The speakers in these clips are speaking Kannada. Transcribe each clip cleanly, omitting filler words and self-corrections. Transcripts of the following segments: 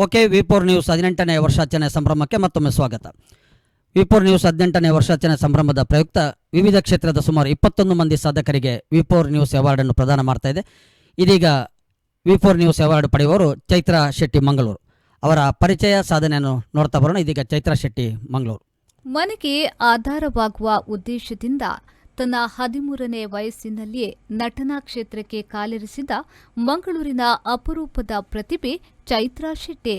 ಓಕೆ, ವಿ4 ನ್ಯೂಸ್ 18ನೇ ವರ್ಷಾಚರಣೆ ಸಂಭ್ರಮಕ್ಕೆ ಮತ್ತೊಮ್ಮೆ ಸ್ವಾಗತ. ವಿ4 ನ್ಯೂಸ್ 18ನೇ ವರ್ಷಾಚರಣೆ ಸಂಭ್ರಮದ ಪ್ರಯುಕ್ತ ವಿವಿಧ ಕ್ಷೇತ್ರದ ಸುಮಾರು 21 ಮಂದಿ ಸಾಧಕರಿಗೆ ವಿ4 ನ್ಯೂಸ್ ಅವಾರ್ಡ್ ಅನ್ನು ಪ್ರದಾನ ಮಾಡ್ತಾ ಇದೆ. ಇದೀಗ ವಿ4 ನ್ಯೂಸ್ ಅವಾರ್ಡ್ ಪಡೆಯುವವರು ಚೈತ್ರಾ ಶೆಟ್ಟಿ ಮಂಗಳೂರು. ಅವರ ಪರಿಚಯ ಸಾಧನೆಯನ್ನು ನೋಡ್ತಾ ಬರೋಣ. ಇದೀಗ ಚೈತ್ರಾ ಶೆಟ್ಟಿ ಮಂಗಳೂರು. ಮನೆಗೆ ಆಧಾರವಾಗುವ ಉದ್ದೇಶದಿಂದ ತನ್ನ 13ನೇ ವಯಸ್ಸಿನಲ್ಲಿಯೇ ನಟನಾ ಕ್ಷೇತ್ರಕ್ಕೆ ಕಾಲಿರಿಸಿದ ಮಂಗಳೂರಿನ ಅಪರೂಪದ ಪ್ರತಿಭೆ ಚೈತ್ರಾ ಶೆಟ್ಟಿ.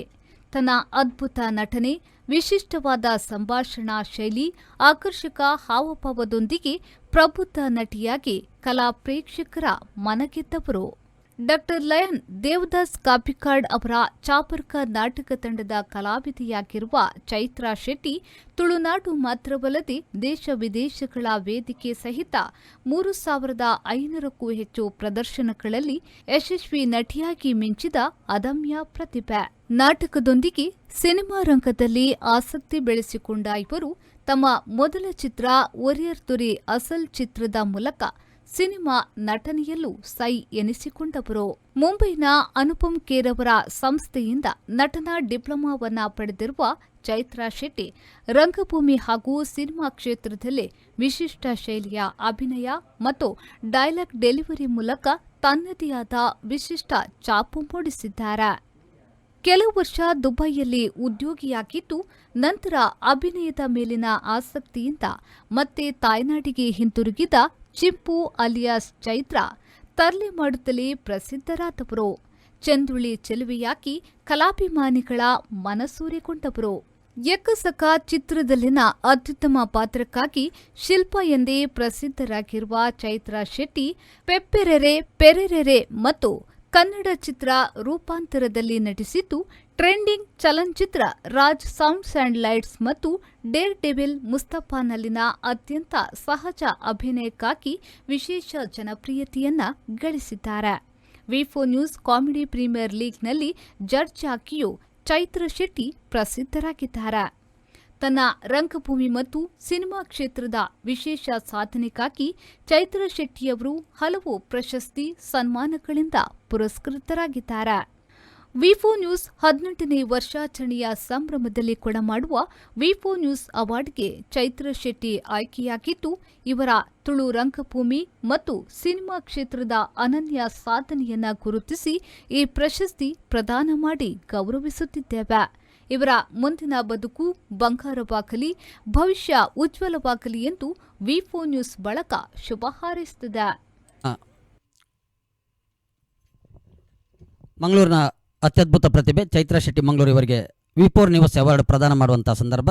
ತನ್ನ ಅದ್ಭುತ ನಟನೆ, ವಿಶಿಷ್ಟವಾದ ಸಂಭಾಷಣಾ ಶೈಲಿ, ಆಕರ್ಷಕ ಹಾವಭಾವದೊಂದಿಗೆ ಪ್ರಬುದ್ಧ ನಟಿಯಾಗಿ ಕಲಾ ಪ್ರೇಕ್ಷಕರ ಮನಗೆದ್ದವರು. ಡಾ. ಲಯನ್ ದೇವದಾಸ್ ಕಾಪಿಕಾಡ್ ಅವರ ಚಾಪರ್ಕ ನಾಟಕ ತಂಡದ ಕಲಾವಿದೆಯಾಗಿರುವ ಚೈತ್ರಾ ಶೆಟ್ಟಿ ತುಳುನಾಡು ಮಾತ್ರವಲ್ಲದೆ ದೇಶ ವಿದೇಶಗಳ ವೇದಿಕೆ ಸಹಿತ 3,500ಕ್ಕೂ ಹೆಚ್ಚು ಪ್ರದರ್ಶನಗಳಲ್ಲಿ ಯಶಸ್ವಿ ನಟಿಯಾಗಿ ಮಿಂಚಿದ ಅದಮ್ಯ ಪ್ರತಿಭೆ. ನಾಟಕದೊಂದಿಗೆ ಸಿನಿಮಾ ರಂಗದಲ್ಲಿ ಆಸಕ್ತಿ ಬೆಳೆಸಿಕೊಂಡ ಇವರು ತಮ್ಮ ಮೊದಲ ಚಿತ್ರ ಒರಿಯರ್ ತುರಿ ಅಸಲ್ ಚಿತ್ರದ ಮೂಲಕ ಸಿನಿಮಾ ನಟನೆಯಲ್ಲೂ ಸೈ ಎನಿಸಿಕೊಂಡವರು. ಮುಂಬೈನ ಅನುಪಮ್ ಖೇರ್ ಅವರ ಸಂಸ್ಥೆಯಿಂದ ನಟನಾ ಡಿಪ್ಲೊಮಾವನ್ನ ಪಡೆದಿರುವ ಚೈತ್ರಾ ಶೆಟ್ಟಿ ರಂಗಭೂಮಿ ಹಾಗೂ ಸಿನಿಮಾ ಕ್ಷೇತ್ರದಲ್ಲಿ ವಿಶಿಷ್ಟ ಶೈಲಿಯ ಅಭಿನಯ ಮತ್ತು ಡೈಲಾಗ್ ಡೆಲಿವರಿ ಮೂಲಕ ತನ್ನದೇ ಆದ ವಿಶಿಷ್ಟ ಛಾಪು ಮೂಡಿಸಿದ್ದಾರೆ. ಕೆಲವು ವರ್ಷ ದುಬೈಯಲ್ಲಿ ಉದ್ಯೋಗಿಯಾಗಿದ್ದು ನಂತರ ಅಭಿನಯದ ಮೇಲಿನ ಆಸಕ್ತಿಯಿಂದ ಮತ್ತೆ ತಾಯ್ನಾಡಿಗೆ ಹಿಂತಿರುಗಿದ ಚಿಂಪು ಅಲಿಯಾಸ್ ಚೈತ್ರಾ ತರ್ಲೆ ಮಾಡುತ್ತಲೇ ಪ್ರಸಿದ್ಧರಾದವರು. ಚಂದುಳ್ಳಿ ಚೆಲುವೆಯಾಗಿ ಕಲಾಭಿಮಾನಿಗಳ ಮನಸೂರೆಗೊಂಡವರು. ಎಕ್ಕಸಕ ಚಿತ್ರದಲ್ಲಿನ ಅತ್ಯುತ್ತಮ ಪಾತ್ರಕ್ಕಾಗಿ ಶಿಲ್ಪ ಎಂದೇ ಪ್ರಸಿದ್ಧರಾಗಿರುವ ಚೈತ್ರಾ ಶೆಟ್ಟಿ ಪೆಪ್ಪೆರೆರೆ ಪೆರೆರೆರೆ ಮತ್ತು ಕನ್ನಡ ಚಿತ್ರ ರೂಪಾಂತರದಲ್ಲಿ ನಟಿಸಿದ್ದು ಟ್ರೆಂಡಿಂಗ್ ಚಲನಚಿತ್ರ ರಾಜ್ ಸೌಂಡ್ಸ್ ಅಂಡ್ ಲೈಟ್ಸ್ ಮತ್ತು ಡೇರ್ ಡೆವಿಲ್ ಮುಸ್ತಫಾನಲ್ಲಿನ ಅತ್ಯಂತ ಸಹಜ ಅಭಿನಯಕ್ಕಾಗಿ ವಿಶೇಷ ಜನಪ್ರಿಯತೆಯನ್ನ ಗಳಿಸಿದ್ದಾರೆ. ವಿ4 ನ್ಯೂಸ್ ಕಾಮಿಡಿ ಪ್ರೀಮಿಯರ್ ಲೀಗ್ನಲ್ಲಿ ಜಡ್ಜ್ ಆಗಿಯೂ ಚೈತ್ರಾ ಶೆಟ್ಟಿ ಪ್ರಸಿದ್ಧರಾಗಿದ್ದಾರೆ. ತನ್ನ ರಂಗಭೂಮಿ ಮತ್ತು ಸಿನಿಮಾ ಕ್ಷೇತ್ರದ ವಿಶೇಷ ಸಾಧನೆಗಾಗಿ ಚೈತ್ರಾ ಶೆಟ್ಟಿಯವರು ಹಲವು ಪ್ರಶಸ್ತಿ ಸನ್ಮಾನಗಳಿಂದ ಪುರಸ್ಕೃತರಾಗಿದ್ದಾರೆ. ವಿ4 ನ್ಯೂಸ್ 18ನೇ ವರ್ಷಾಚರಣೆಯ ಸಂಭ್ರಮದಲ್ಲಿ ಕೊಡಮಾಡುವ ವಿ4 ನ್ಯೂಸ್ ಅವಾರ್ಡ್ಗೆ ಚೈತ್ರಾ ಶೆಟ್ಟಿ ಆಯ್ಕೆಯಾಗಿದ್ದು ಇವರ ತುಳು ರಂಗಭೂಮಿ ಮತ್ತು ಸಿನಿಮಾ ಕ್ಷೇತ್ರದ ಅನನ್ಯ ಸಾಧನೆಯನ್ನ ಗುರುತಿಸಿ ಈ ಪ್ರಶಸ್ತಿ ಪ್ರದಾನ ಮಾಡಿ ಗೌರವಿಸುತ್ತಿದ್ದೇವೆ. ಇವರ ಮುಂದಿನ ಬದುಕು ಬಂಗಾರವಾಗಲಿ, ಭವಿಷ್ಯ ಉಜ್ವಲವಾಗಲಿ ಎಂದು ವಿ4 ನ್ಯೂಸ್ ಬಳಗ ಶುಭ ಹಾರೈಸುತ್ತದೆ. ಮಂಗಳೂರಿನ ಅತ್ಯದ್ಭುತ ಪ್ರತಿಭೆ ಚೈತ್ರಾ ಶೆಟ್ಟಿ ಮಂಗಳೂರು ಇವರಿಗೆ ವಿ4 ನ್ಯೂಸ್ ಅವಾರ್ಡ್ ಪ್ರದಾನ ಮಾಡುವಂಥ ಸಂದರ್ಭ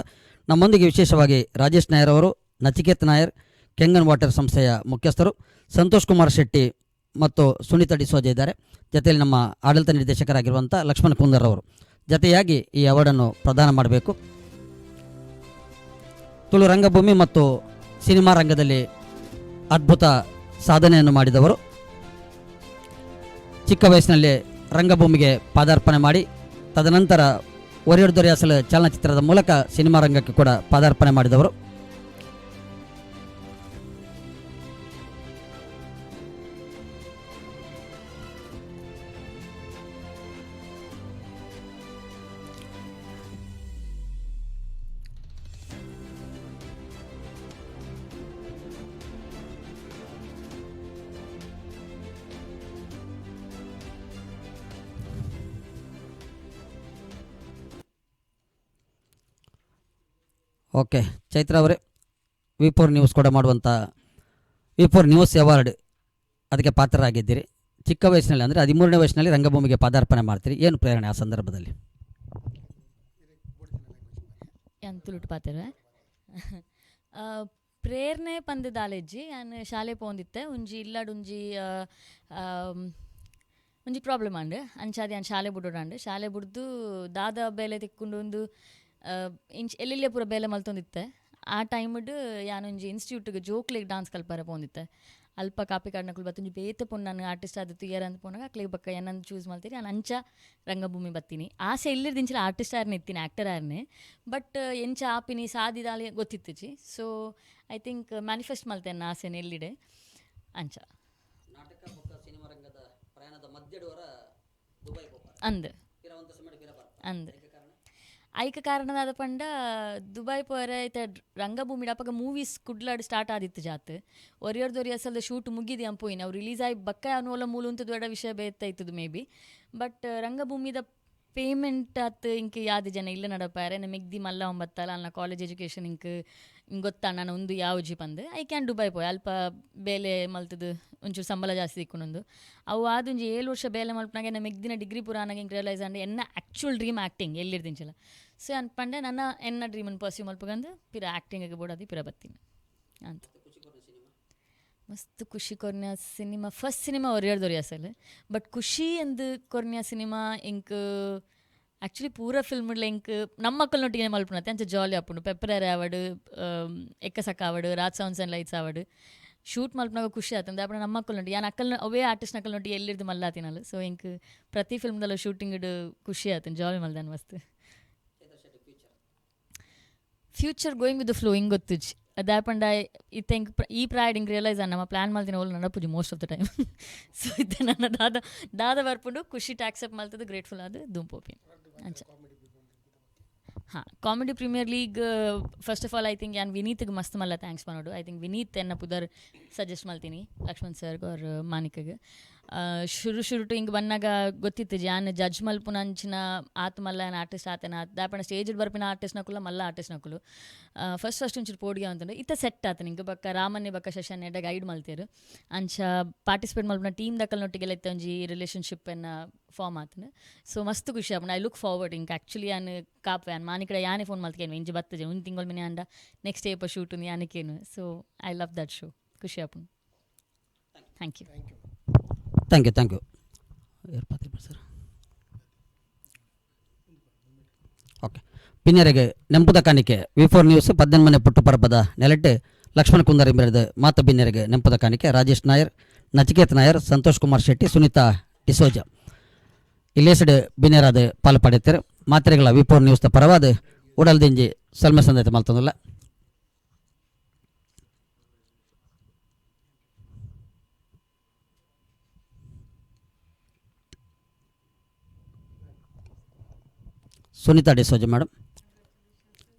ನಮ್ಮೊಂದಿಗೆ ವಿಶೇಷವಾಗಿ ರಾಜೇಶ್ ನಾಯರ್ ಅವರು, ನಚಿಕೇತ್ ನಾಯರ್, ಕೆಂಗನ್ ವಾಟರ್ ಸಂಸ್ಥೆಯ ಮುಖ್ಯಸ್ಥರು, ಸಂತೋಷ್ ಕುಮಾರ್ ಶೆಟ್ಟಿ ಮತ್ತು ಸುನೀತಾ ಡಿಸೋಜ ಇದ್ದಾರೆ. ಜೊತೆಯಲ್ಲಿ ನಮ್ಮ ಆಡಳಿತ ನಿರ್ದೇಶಕರಾಗಿರುವಂಥ ಲಕ್ಷ್ಮಣ್ ಕುಂದರ್ ಅವರು ಜತೆಯಾಗಿ ಈ ಅವಾರ್ಡನ್ನು ಪ್ರದಾನ ಮಾಡಬೇಕು. ತುಳು ರಂಗಭೂಮಿ ಮತ್ತು ಸಿನಿಮಾ ರಂಗದಲ್ಲಿ ಅದ್ಭುತ ಸಾಧನೆಯನ್ನು ಮಾಡಿದವರು. ಚಿಕ್ಕ ವಯಸ್ಸಿನಲ್ಲಿ ರಂಗಭೂಮಿಗೆ ಪಾದಾರ್ಪಣೆ ಮಾಡಿ ತದನಂತರ ಒರಿಯರ್ ದೊರೆ ಅಸಲ್ ಚಲನಚಿತ್ರದ ಮೂಲಕ ಸಿನಿಮಾ ರಂಗಕ್ಕೆ ಕೂಡ ಪಾದಾರ್ಪಣೆ ಮಾಡಿದವರು. ಓಕೆ, ಚೈತ್ರಾ ಅವರೇ, ವಿ4 ನ್ಯೂಸ್ ಕೂಡ ಮಾಡುವಂಥ ವಿ4 ನ್ಯೂಸ್ ಅವಾರ್ಡ್ ಅದಕ್ಕೆ ಪಾತ್ರರಾಗಿದ್ದೀರಿ. ಚಿಕ್ಕ ವಯಸ್ಸಿನಲ್ಲಿ ಅಂದರೆ 13ನೇ ವಯಸ್ಸಿನಲ್ಲಿ ರಂಗಭೂಮಿಗೆ ಪಾದಾರ್ಪಣೆ ಮಾಡ್ತೀರಿ. ಏನು ಪ್ರೇರಣೆ ಆ ಸಂದರ್ಭದಲ್ಲಿ? ತುಳುಟು ಪಾತ್ರ ಪ್ರೇರಣೆ ಪಂದದಾಲೆಜ್ಜಿ ನಾನು ಶಾಲೆ ಪೋಂದಿತ್ತೆ ಒಂಜಿ ಇಲ್ಲಾಡು ಒಂಜಿ ಪ್ರಾಬ್ಲಮ್ ಅಂಡು ಅಂಚಾದಿ ನಾನು ಶಾಲೆ ಬಿಡೋಡಂಡು ಶಾಲೆ ಬಿಡ್ದು ದಾದ ಬೇಲೆ ತಿಕ್ಕೊಂಡು ಒಂದು ಎಲ್ಲೆಲ್ಲೇ ಪೂರ ಬೇಲೆ ಮಲ್ತೊಂದಿತ್ತೆ. ಆ ಟೈಮ್ಡ್ ಯಾನೊಂಜಿ ಇನ್ಸ್ಟಿಟ್ಯೂಟ್ಗೆ ಜೋಕ್ಲೆಗ್ ಡಾನ್ಸ್ ಕಲ್ಪರೆ ಪೋಂದಿತ್ತೆ. ಅಲ್ಪ ಕಾಪಿ ಕಾಡ್ನಕುಲು ಬತ್ತೊಂಜಿ ಬೇತೆ ಪೋನ್ ನಾನು ಆರ್ಟಿಸ್ಟ್ ಆದಿತ್ತು ಇಯರ್ ಅಂತ ಪೋನಾಗ ಅಕ್ಲೆಗ್ ಬಕ್ಕ ಏನಂದು ಚೂಸ್ ಮಾಡ್ತೀರಿ ನಾನು ಅಂಚ ರಂಗಭೂಮಿ ಬತ್ತೀನಿ. ಆಸೆ ಇಲ್ಲಿರ್ದಿಂಚಲ ಆರ್ಟಿಸ್ಟ್ ಆರ್ನೇ ಇತ್ತೀನಿ, ಆ್ಯಕ್ಟರ್ ಆರ್ನೇ. ಬಟ್ ಎಂಚ ಆಪಿನಿ ಸಾದಿದಾಲಿ ಗೊತ್ತಿತ್ತುಜಿ. ಸೊ ಐ ಥಿಂಕ್ ಮ್ಯಾನಿಫೆಸ್ಟ್ ಮಲ್ತೇನೆ ಆಸೆನ ಎಲ್ಲಿಡೆ ಅಂಚ ನಾಟಕ ಸಿನಿಮಾ ರಂಗದ ಪ್ರಯಾಣದ ಮಧ್ಯಡುವರ ದುಬೈ ಅಂದ್ ಅಂದ್ ಐಕ ಕಾರಣದಾದ ಪಂಡ ದುಬೈ ಪೋರೆ ಐತೆ ರಂಗಭೂಮಿ ಅಪ್ಪಗ ಮೂವೀಸ್ ಕುಡ್ಲಾಡ್ ಸ್ಟಾರ್ಟ್ ಆದಿತ್ತು ಜಾತ್ ಒರಿಯರ್ದೊರಿ ಅಸಲ್ದ ಶೂಟ್ ಮುಗಿದಿ ಅಂಪೋಯಿನ ಅವ್ರು ರಿಲೀಸ್ ಆಗಿ ಬಕ್ಕ ಅನ್ನೋಲ ಮೂಲ ಅಂತ ದೊಡ್ಡ ವಿಷಯ ಬೇಯ್ತಾಯ್ತದು ಮೇ ಬಿ ಬಟ್ ರಂಗಭೂಮಿದ ಪೇಮೆಂಟ್ ಆತ್ ಇಂಕ್ ಯಾದ ಜನ ಇಲ್ಲ ನಡಪಾರೆ ಮೆಗ್ದಿ ಮಲ್ಲ ಒಂಬತ್ತಲ್ಲ ಅಲ್ಲ ಕಾಲೇಜ್ ಎಜುಕೇಷನ್ ಇಂಕ್ ಗೊತ್ತಾ ನಾನು ಒಂದು ಯಾವ ಜಿ ಬಂದು ಐ ಕ್ಯಾನ್ ದುಬೈ ಪೋಯ್ ಅಲ್ಪ ಬೇಲೆ ಮಲ್ತದು ಒಂಚೂರು ಸಂಬಳ ಜಾಸ್ತಿ ಇಕ್ಕೊಂಡೊಂದು ಅವು ಆದೊಂದು 7 ವರ್ಷ ಬೇಲೆ ಮಲ್ಪನಾಗೆ ನಮ್ಮ ಮೆಗ್ದಿನ ಡಿಗ್ರಿ ಪುರಾನಾಗ ಹಿಂಗೆ ರಿಯಲೈಸ್ ಅಂದ್ರೆ ಎನ್ನ ಆ್ಯಕ್ಚುಲ್ ಡ್ರೀಮ್ ಆ್ಯಕ್ಟಿಂಗ್ ಎಲ್ಲಿರ್ದಿಂಚಲ್ಲ ಸೊ ಅನ್ಪಂಡೆ ನನ್ನ ಎನ್ನ ಡ್ರೀಮನ್ನು ಪರ್ಸ್ಯೂ ಮಲ್ಪಗಂದು ಪಿರ ಆ್ಯಕ್ಟಿಂಗಿಗೆ ಬೋಡಾದಿ ಪಿರ ಬತ್ತೀನಿ ಅಂತ ಮಸ್ತ್ ಖುಷಿ ಕೊರ್ನ್ಯ ಸಿನಿಮಾ ಫಸ್ಟ್ ಸಿನಿಮಾ ಒರಿಯರ್ದೊರಿ ಅಸಲು ಬಟ್ ಖುಷಿ ಎಂದು ಕೊರ್ನ್ಯ ಸಿನಿಮಾ ಇಂಕ್ ಆ್ಯಕ್ಚುಲಿ ಪೂರ ಫಿಲ್ಮ್ಡ್ಲ ಇಂಕ್ ನಮ್ಮ ಮಕ್ಕಳನ್ನೊಟ್ಟಿಗೆ ಮಲ್ಪನತ್ತೆ ಅಂಚೆ ಜಾಲಿ ಆಪುಂಡು ಪೆಪ್ಪರರೆ ಆವಡು ಎಕ್ಕಸಕ್ಕ ಆವಡು ರಾಜ್ ಸೌಂಡ್ಸ್ ಆ್ಯಂಡ್ ಲೈಟ್ಸ್ ಆವಡು ಶೂಟ್ ಮಲ್ಪನಾಗ ಖುಷಿ ಆತಂದು ಅಪ್ಪ ನಮ್ಮ ಮಕ್ಕಳನ್ನೊಟ್ಟಿಗೆ ಯಾನು ಅಕ್ಕಲ್ನ ಅವೇ ಆರ್ಟಿಸ್ಟ್ ನಕ್ಕಲ್ನೊಟ್ಟಿಗೆ ಎಲ್ಲಿರ್ದು ಮಲ್ಲಾತಿನಲ್ಲ ಸೊ ಇಂಕ್ ಪ್ರತಿ ಫಿಲ್ಮ್ದಲ್ಲ ಶೂಟಿಂಗ್ ಖುಷಿ ಆತನು ಜಾಲಿ ಮಲ್ದಾನ ಮಸ್ತ್ future going with the flow ಹಿಂಗೆ ಗೊತ್ತುಜಿ ಅದಾಪಂಡ ಇತ್ತೆ ಈ ಪ್ರಾಯಡ್ ಹಿಂಗೆ ರಿಯಲೈಸ್ ನಮ್ಮ ಪ್ಲ್ಯಾನ್ ಮಾಡ್ತೀನಿ ಓಲ್ ನಡಪುಜಿ most of the time so ಇತ್ತೆ ನನ್ನ ದಾದ ಬರ್ಪುಂಡು ಖುಷಿ ಟ್ಯಾಕ್ಸೆಪ್ಟ್ ಮಲ್ತದ್ದು ಗ್ರೇಟ್ಫುಲ್ ಆದ ದುಂಪೋಪಿ ಅಂಚ ಹಾಂ comedy premier league first of all I think ಯಾನ್ ವಿನೀತ್ಗೆ ಮಸ್ತ್ ಮಲ್ಲ ಥ್ಯಾಂಕ್ಸ್ ಮಾಡೋಡು ಐ ಥಿಂಕ್ ವಿನೀತ್ ಎನ್ನ ಪುದರ್ ಸಜೆಸ್ಟ್ ಮಾಡ್ತೀನಿ ಲಕ್ಷ್ಮಣ್ ಸರ್ಗೆ ಅವ್ರ ಮಾನಿಕಗೆ ಶುರು ಟು ಹಿಂಗೆ ಬಂದಾಗ ಗೊತ್ತಿತ್ತು ಯಾನ್ ಜಡ್ಜ್ ಮಲ್ಪುನ ಅಂಚಿನ ಆತ ಮಲ್ಲ ಆರ್ಟಿಸ್ಟ್ ಆತನ ದಾಪಣ ಸ್ಟೇಜ್ ಬರ್ಪಿನ ಆರ್ಟಿಸ್ಟ್ ನಕುಲು ಮಲ್ಲ ಆರ್ಟಿಸ್ಟ್ ನಕುಲು ಫಸ್ಟ್ ಒಂಚೂರು ಪೋಡಿಗೆ ಅಂತಂದ್ರೆ ಇತ್ತ ಸೆಟ್ ಆತ ನಿಂಗೆ ಬಕ್ಕ ರಾಮನ್ನೇ ಬಕ್ಕ ಶಶನ್ ಎಡ್ಡ ಗೈಡ್ ಮಲ್ತೇರು ಅಂಚ ಪಾರ್ಟಿಸಿಪೇಟ್ ಮಲ್ಪನ ಟೀಮ್ ದಕ್ಕಲ್ನೊಟ್ಟಿಗೆಲ್ಲ ಇತ್ತ ಒಂಜಿ ರಿಲೇಷನ್ಶಿಪ್ಪನ್ನು ಫಾರ್ಮ್ ಆತನ ಸೊ ಮಸ್ತ್ ಖುಷಿ ಆಪಣ ಐ ಲುಕ್ ಫಾರ್ವರ್ಡ್ ಇಂಕ್ ಆ್ಯಕ್ಚುಲಿ ಯಾನು ಕಾಪ್ ಯಾನ್ ಮಾನಿಕಡೆ ಯಾನೇ ಫೋನ್ ಮಲ್ತೇನು ಇಂಜಿ ಬತ್ತಜೆ ಒಂದು ತಿಂಗಳ ಮಿನಿ ಅಂಡ ನೆಕ್ಸ್ಟ್ ಏಪ ಶೂಟ್ ಯಾನಕ್ಕೇನು so I love that show ಖುಷಿ ಆಪಣ thank you thank you sir okay ಪಿನ್ನರೆಗೆ ನೆಂಪುದ ಕಾಣಿಕೆ V4 ನ್ಯೂಸ್ 18 ಪುಟ್ಟಪರಪದ ನೆಲಟ್ಟೆ ಲಕ್ಷ್ಮಣ ಕುಂದರ್ ಎಂಬೆರದು ಮಾತ ಬಿನ್ನರೆಗೆ ನೆಂಪುದ ಕಾಣಿಕೆ ರಾಜೇಶ್ ನಾಯರ್ ನಚಿಕೇತ್ ನಾಯರ್ ಸಂತೋಷ್ ಕುಮಾರ್ ಶೆಟ್ಟಿ ಸುನೀತಾ ಡಿಸೋಜ ಇಲ್ಲೇಸಡೆ ಬಿನ್ನರಾದ ಪಾಲು ಪಡೆಯುತ್ತಾರೆ ಮಾತ್ರೆಗಳ V4 ನ್ಯೂಸ್ ಪರವಾದ ಉಡಲ್ದಿಂಜಿ ಸಲ್ಮೆ ಸಂದೈತೆ ಮಲ್ತಂದಿಲ್ಲ ಸುನೀತಾ ಡಿಸೋಜ ಮೇಡಮ್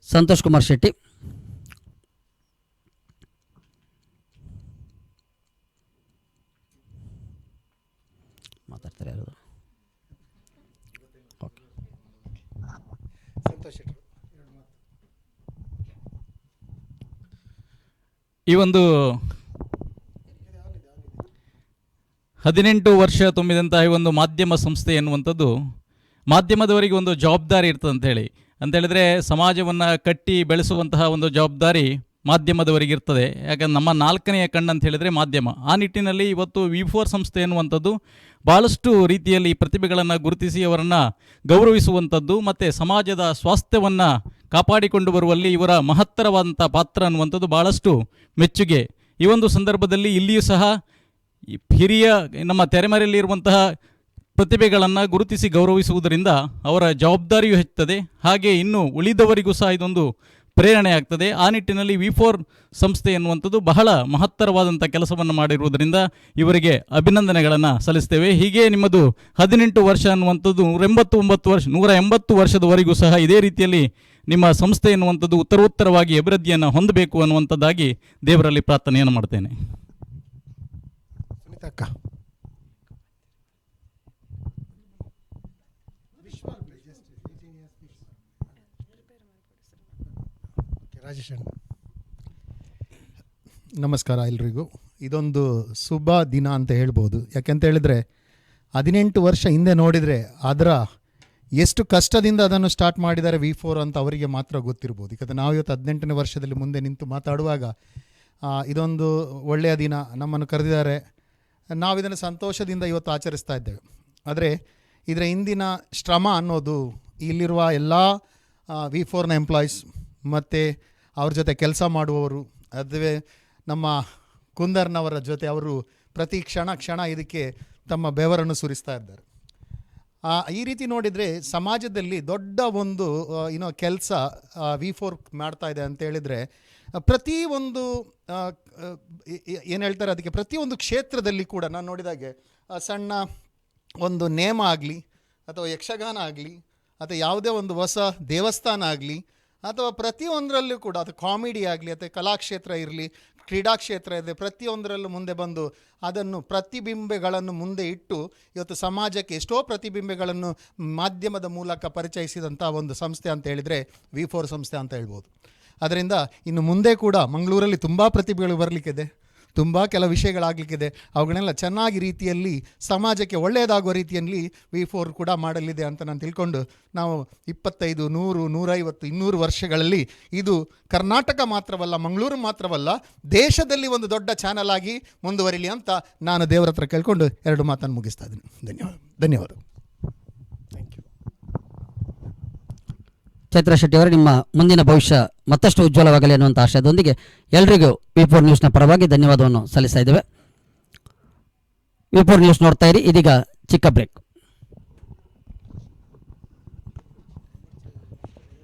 ಸಂತೋಷ್ ಕುಮಾರ್ ಶೆಟ್ಟಿ ಮಾತಾಡ್ತಾರೆ ಯಾರು ಓಕೆ ಈ ಒಂದು 18 ವರ್ಷ ತುಂಬಿದಂತಹ ಈ ಒಂದು ಮಾಧ್ಯಮ ಸಂಸ್ಥೆ ಎನ್ನುವಂಥದ್ದು ಮಾಧ್ಯಮದವರಿಗೆ ಒಂದು ಜವಾಬ್ದಾರಿ ಇರ್ತದೆ ಅಂತೇಳಿದರೆ ಸಮಾಜವನ್ನು ಕಟ್ಟಿ ಬೆಳೆಸುವಂತಹ ಒಂದು ಜವಾಬ್ದಾರಿ ಮಾಧ್ಯಮದವರಿಗೆ ಇರ್ತದೆ. ಯಾಕಂದ್ರೆ ನಮ್ಮ 4ನೆಯ ಕಣ್ಣು ಅಂತ ಹೇಳಿದರೆ ಮಾಧ್ಯಮ. ಆ ನಿಟ್ಟಿನಲ್ಲಿ ಇವತ್ತು V4 ಸಂಸ್ಥೆ ಎನ್ನುವಂಥದ್ದು ಭಾಳಷ್ಟು ರೀತಿಯಲ್ಲಿ ಪ್ರತಿಭೆಗಳನ್ನು ಗುರುತಿಸಿ ಅವರನ್ನು ಗೌರವಿಸುವಂಥದ್ದು ಮತ್ತು ಸಮಾಜದ ಸ್ವಾಸ್ಥ್ಯವನ್ನು ಕಾಪಾಡಿಕೊಂಡು ಬರುವಲ್ಲಿ ಇವರ ಮಹತ್ತರವಾದಂಥ ಪಾತ್ರ ಅನ್ನುವಂಥದ್ದು ಭಾಳಷ್ಟು ಮೆಚ್ಚುಗೆ. ಈ ಒಂದು ಸಂದರ್ಭದಲ್ಲಿ ಇಲ್ಲಿಯೂ ಸಹ ಹಿರಿಯ ನಮ್ಮ ತೆರೆಮರೆಯಲ್ಲಿರುವಂತಹ ಪ್ರತಿಭೆಗಳನ್ನು ಗುರುತಿಸಿ ಗೌರವಿಸುವುದರಿಂದ ಅವರ ಜವಾಬ್ದಾರಿಯೂ ಹೆಚ್ಚುತ್ತದೆ, ಹಾಗೆ ಇನ್ನು ಉಳಿದವರಿಗೂ ಸಹ ಇದೊಂದು ಪ್ರೇರಣೆ ಆಗ್ತದೆ. ಆ ನಿಟ್ಟಿನಲ್ಲಿ V4 ಸಂಸ್ಥೆ ಎನ್ನುವಂಥದ್ದು ಬಹಳ ಮಹತ್ತರವಾದಂಥ ಕೆಲಸವನ್ನು ಮಾಡಿರುವುದರಿಂದ ಇವರಿಗೆ ಅಭಿನಂದನೆಗಳನ್ನು ಸಲ್ಲಿಸ್ತೇವೆ. ಹೀಗೆ ನಿಮ್ಮದು 18 ವರ್ಷ ಅನ್ನುವಂಥದ್ದು 180 ವರ್ಷದವರೆಗೂ ಸಹ ಇದೇ ರೀತಿಯಲ್ಲಿ ನಿಮ್ಮ ಸಂಸ್ಥೆ ಎನ್ನುವಂಥದ್ದು ಉತ್ತರೋತ್ತರವಾಗಿ ಅಭಿವೃದ್ಧಿಯನ್ನು ಹೊಂದಬೇಕು ಅನ್ನುವಂಥದ್ದಾಗಿ ದೇವರಲ್ಲಿ ಪ್ರಾರ್ಥನೆಯನ್ನು ಮಾಡ್ತೇನೆ. ನಮಸ್ಕಾರ ಎಲ್ರಿಗೂ. ಇದೊಂದು ಶುಭ ದಿನ ಅಂತ ಹೇಳ್ಬೋದು. ಯಾಕೆಂತ ಹೇಳಿದರೆ 18 ವರ್ಷ ಹಿಂದೆ ನೋಡಿದರೆ ಅದರ ಎಷ್ಟು ಕಷ್ಟದಿಂದ ಅದನ್ನು ಸ್ಟಾರ್ಟ್ ಮಾಡಿದ್ದಾರೆ V4 ಅಂತ ಅವರಿಗೆ ಮಾತ್ರ ಗೊತ್ತಿರ್ಬೋದು. ಯಾಕಂದರೆ ನಾವು ಇವತ್ತು 18ನೇ ವರ್ಷದಲ್ಲಿ ಮುಂದೆ ನಿಂತು ಮಾತಾಡುವಾಗ ಇದೊಂದು ಒಳ್ಳೆಯ ದಿನ, ನಮ್ಮನ್ನು ಕರೆದಿದ್ದಾರೆ, ನಾವು ಇದನ್ನು ಸಂತೋಷದಿಂದ ಇವತ್ತು ಆಚರಿಸ್ತಾ ಇದ್ದೇವೆ. ಆದರೆ ಇದರ ಹಿಂದಿನ ಶ್ರಮ ಅನ್ನೋದು ಇಲ್ಲಿರುವ ಎಲ್ಲ V4ನ ಎಂಪ್ಲಾಯೀಸ್ ಮತ್ತು ಅವ್ರ ಜೊತೆ ಕೆಲಸ ಮಾಡುವವರು, ಅದುವೇ ನಮ್ಮ ಕುಂದರ್ನವರ ಜೊತೆ ಅವರು ಪ್ರತಿ ಕ್ಷಣ ಇದಕ್ಕೆ ತಮ್ಮ ಬೆವರನ್ನು ಸುರಿಸ್ತಾ ಇದ್ದಾರೆ. ಈ ರೀತಿ ನೋಡಿದರೆ ಸಮಾಜದಲ್ಲಿ ದೊಡ್ಡ ಒಂದು ಕೆಲಸ V4 ಮಾಡ್ತಾ ಇದೆ ಅಂತ ಹೇಳಿದರೆ ಪ್ರತಿಯೊಂದು ಏನು ಹೇಳ್ತಾರೆ ಅದಕ್ಕೆ ಪ್ರತಿಯೊಂದು ಕ್ಷೇತ್ರದಲ್ಲಿ ಕೂಡ ನಾನು ನೋಡಿದಾಗೆ ಸಣ್ಣ ಒಂದು ನೇಮ ಆಗಲಿ ಅಥವಾ ಯಕ್ಷಗಾನ ಆಗಲಿ ಅಥವಾ ಯಾವುದೇ ಒಂದು ಹೊಸ ದೇವಸ್ಥಾನ ಆಗಲಿ ಅಥವಾ ಪ್ರತಿಯೊಂದರಲ್ಲೂ ಕೂಡ, ಅದು ಕಾಮಿಡಿ ಆಗಲಿ ಅಥವಾ ಕಲಾಕ್ಷೇತ್ರ ಇರಲಿ, ಕ್ರೀಡಾಕ್ಷೇತ್ರ ಇದೆ, ಪ್ರತಿಯೊಂದರಲ್ಲೂ ಮುಂದೆ ಬಂದು ಅದನ್ನು ಪ್ರತಿಬಿಂಬಗಳನ್ನು ಮುಂದೆ ಇಟ್ಟು ಇವತ್ತು ಸಮಾಜಕ್ಕೆ ಎಷ್ಟೋ ಪ್ರತಿಬಿಂಬಗಳನ್ನು ಮಾಧ್ಯಮದ ಮೂಲಕ ಪರಿಚಯಿಸಿದಂಥ ಒಂದು ಸಂಸ್ಥೆ ಅಂತ ಹೇಳಿದರೆ V4 ಸಂಸ್ಥೆ ಅಂತ ಹೇಳ್ಬೋದು. ಅದರಿಂದ ಇನ್ನು ಮುಂದೆ ಕೂಡ ಮಂಗಳೂರಲ್ಲಿ ತುಂಬ ಪ್ರತಿಭೆಗಳು ಬರಲಿಕ್ಕಿದೆ, ತುಂಬ ಕೆಲ ವಿಷಯಗಳಾಗಲಿಕ್ಕಿದೆ. ಅವುಗಳನ್ನೆಲ್ಲ ಚೆನ್ನಾಗಿ ರೀತಿಯಲ್ಲಿ ಸಮಾಜಕ್ಕೆ ಒಳ್ಳೆಯದಾಗುವ ರೀತಿಯಲ್ಲಿ V4 ಕೂಡ ಮಾಡಲಿದೆ ಅಂತ ನಾನು ತಿಳ್ಕೊಂಡು, ನಾವು 25, 100, 150, 200 ವರ್ಷಗಳಲ್ಲಿ ಇದು ಕರ್ನಾಟಕ ಮಾತ್ರವಲ್ಲ, ಮಂಗಳೂರು ಮಾತ್ರವಲ್ಲ, ದೇಶದಲ್ಲಿ ಒಂದು ದೊಡ್ಡ ಚಾನಲ್ ಆಗಿ ಮುಂದುವರಿಲಿ ಅಂತ ನಾನು ದೇವರ ಹತ್ರ ಕೇಳ್ಕೊಂಡು 2 ಮಾತನ್ನು ಮುಗಿಸ್ತಾ ಇದ್ದೀನಿ. ಧನ್ಯವಾದ. Thank you. ಚೈತ್ರಾ ಶೆಟ್ಟಿ ಅವರೇ, ನಿಮ್ಮ ಮುಂದಿನ ಭವಿಷ್ಯ ಮತ್ತಷ್ಟು ಉಜ್ವಲವಾಗಲಿ ಅನ್ನುವಂಥ ಆಶಯದೊಂದಿಗೆ ಎಲ್ರಿಗೂ V4 ನ್ಯೂಸ್ನ ಪರವಾಗಿ ಧನ್ಯವಾದವನ್ನು ಸಲ್ಲಿಸ್ತಾ ಇದ್ದೇವೆ. V4 ನ್ಯೂಸ್ ನೋಡ್ತಾ ಇರಿ. ಇದೀಗ ಚಿಕ್ಕ ಬ್ರೇಕ್.